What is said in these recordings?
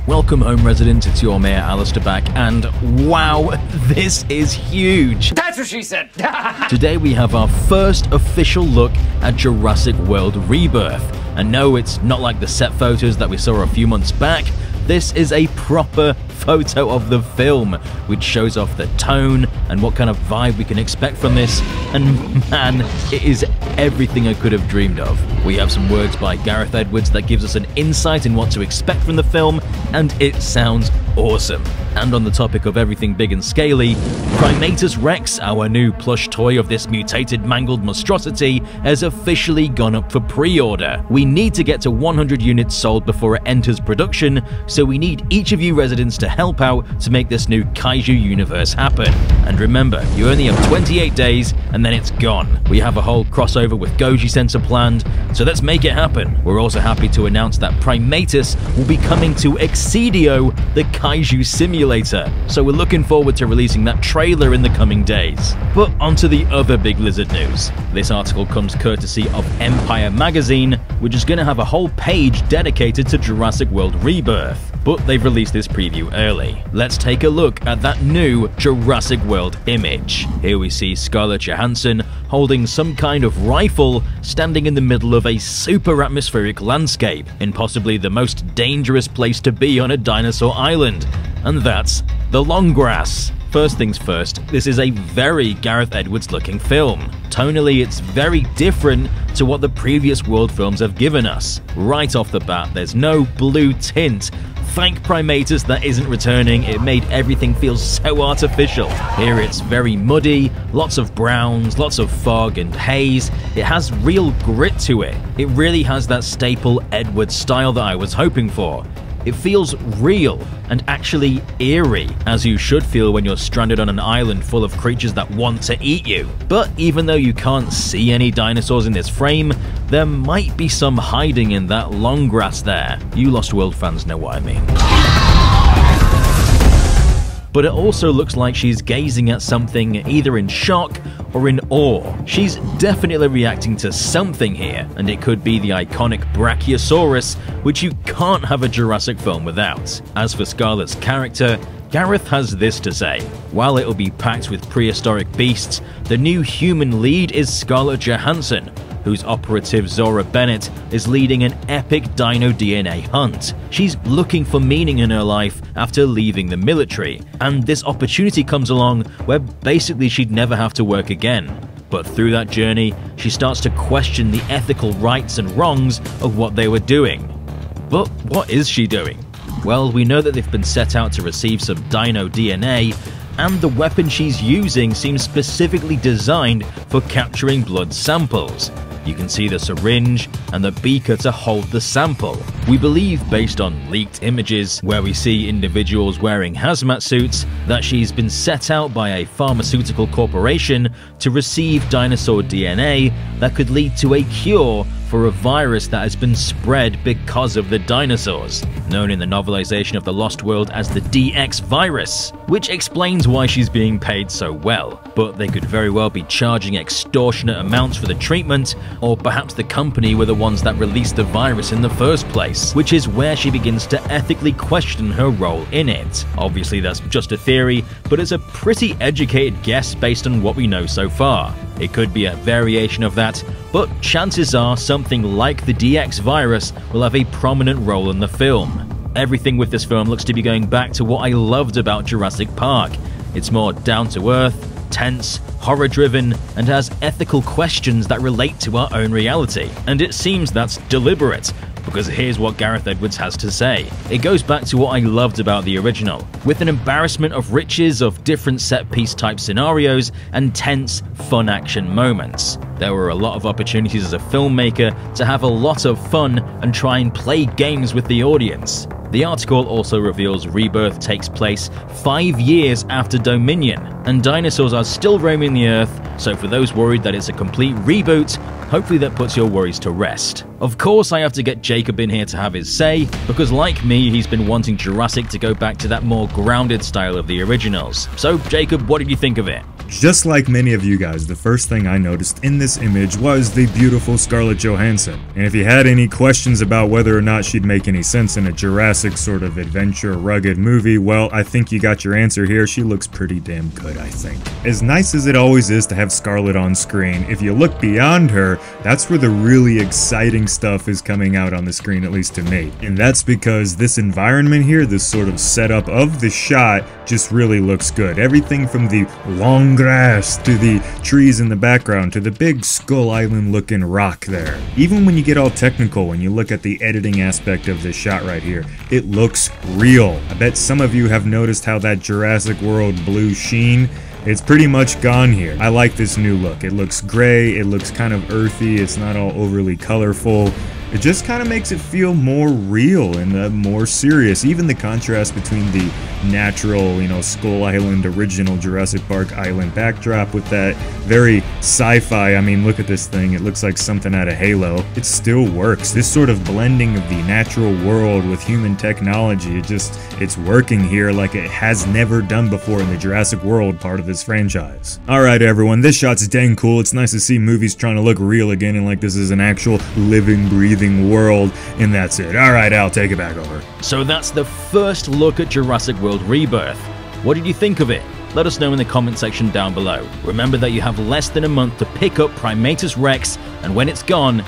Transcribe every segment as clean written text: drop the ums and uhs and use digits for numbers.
Welcome home, residents. It's your Mayor, Alistair back, and wow, this is huge! That's what she said! Today we have our first official look at Jurassic World Rebirth. And no, it's not like the set photos that we saw a few months back. This is a proper photo of the film, which shows off the tone and what kind of vibe we can expect from this. And man, it is everything I could have dreamed of. We have some words by Gareth Edwards that gives us an insight in what to expect from the film, and it sounds awesome. And on the topic of everything big and scaly, Primatus Rex, our new plush toy of this mutated mangled monstrosity, has officially gone up for pre-order. We need to get to 100 units sold before it enters production, so we need each of you residents to help out to make this new kaiju universe happen. And remember, you only have 28 days and then it's gone. We have a whole crossover with Goji Center planned, so let's make it happen. We're also happy to announce that Primatus will be coming to Excedio, the kaiju simulator, so we're looking forward to releasing that trailer in the coming days. But onto the other big lizard news. This article comes courtesy of Empire Magazine, which is going to have a whole page dedicated to Jurassic World Rebirth. But they've released this preview early. Let's take a look at that new Jurassic World image. Here we see Scarlett Johansson holding some kind of rifle, standing in the middle of a super atmospheric landscape, in possibly the most dangerous place to be on a dinosaur island, and that's the long grass. First things first, this is a very Gareth Edwards looking film. Tonally, it's very different to what the previous World films have given us. Right off the bat, there's no blue tint. Thank Primatus that isn't returning, it made everything feel so artificial. Here it's very muddy, lots of browns, lots of fog and haze. It has real grit to it. It really has that staple Edwards style that I was hoping for. It feels real and actually eerie, as you should feel when you're stranded on an island full of creatures that want to eat you. But even though you can't see any dinosaurs in this frame, there might be some hiding in that long grass there. You Lost World fans know what I mean. But it also looks like she's gazing at something either in shock or in awe. She's definitely reacting to something here, and it could be the iconic Brachiosaurus, which you can't have a Jurassic film without. As for Scarlett's character, Gareth has this to say. While it'll be packed with prehistoric beasts, the new human lead is Scarlett Johansson, whose operative Zora Bennett is leading an epic dino DNA hunt. She's looking for meaning in her life after leaving the military, and this opportunity comes along where basically she'd never have to work again. But through that journey, she starts to question the ethical rights and wrongs of what they were doing. But what is she doing? Well, we know that they've been set out to receive some dino DNA, and the weapon she's using seems specifically designed for capturing blood samples. You can see the syringe and the beaker to hold the sample. We believe, based on leaked images where we see individuals wearing hazmat suits, that she's been set out by a pharmaceutical corporation to receive dinosaur DNA that could lead to a cure for a virus that has been spread because of the dinosaurs, known in the novelization of The Lost World as the DX virus, which explains why she's being paid so well. But they could very well be charging extortionate amounts for the treatment, or perhaps the company were the ones that released the virus in the first place, which is where she begins to ethically question her role in it. Obviously that's just a theory, but it's a pretty educated guess based on what we know so far. It could be a variation of that, but chances are something like the DX virus will have a prominent role in the film. Everything with this film looks to be going back to what I loved about Jurassic Park. It's more down-to-earth, tense, horror-driven, and has ethical questions that relate to our own reality. And it seems that's deliberate, because here's what Gareth Edwards has to say. It goes back to what I loved about the original, with an embarrassment of riches of different set-piece type scenarios and tense, fun action moments. There were a lot of opportunities as a filmmaker to have a lot of fun and try and play games with the audience. The article also reveals Rebirth takes place 5 years after Dominion, and dinosaurs are still roaming the Earth, so for those worried that it's a complete reboot, hopefully that puts your worries to rest. Of course, I have to get Jacob in here to have his say, because like me, he's been wanting Jurassic to go back to that more grounded style of the originals. So Jacob, what did you think of it? Just like many of you guys, the first thing I noticed in this image was the beautiful Scarlett Johansson. And if you had any questions about whether or not she'd make any sense in a Jurassic sort of adventure rugged movie, well, I think you got your answer here. She looks pretty damn good, I think. As nice as it always is to have Scarlett on screen, if you look beyond her, that's where the really exciting stuff is coming out on the screen, at least to me. And that's because this environment here, this sort of setup of the shot, just really looks good. Everything from the long grass to the trees in the background to the big Skull Island looking rock there. Even when you get all technical, when you look at the editing aspect of this shot right here, it looks real. I bet some of you have noticed how that Jurassic World blue sheen, it's pretty much gone here. I like this new look. It looks gray, it looks kind of earthy, it's not all overly colorful. It just kind of makes it feel more real and more serious. Even the contrast between the natural, Skull Island, original Jurassic Park island backdrop with that very sci-fi, I mean, look at this thing. It looks like something out of Halo. It still works. This sort of blending of the natural world with human technology, it's working here like it has never done before in the Jurassic World part of this franchise. Alright everyone, this shot's dang cool. It's nice to see movies trying to look real again and like this is an actual living, breathing world, and that's it. Alright, Al, take it back over. So that's the first look at Jurassic World Rebirth. What did you think of it? Let us know in the comment section down below. Remember that you have less than a month to pick up Primatus Rex, and when it's gone,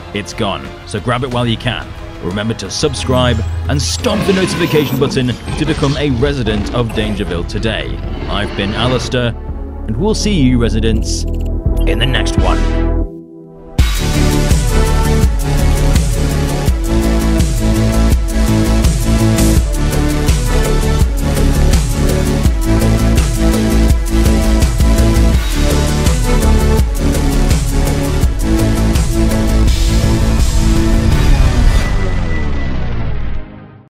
so grab it while you can. Remember to subscribe and stomp the notification button to become a resident of Dangerville today. I've been Alistair, and we'll see you residents in the next one.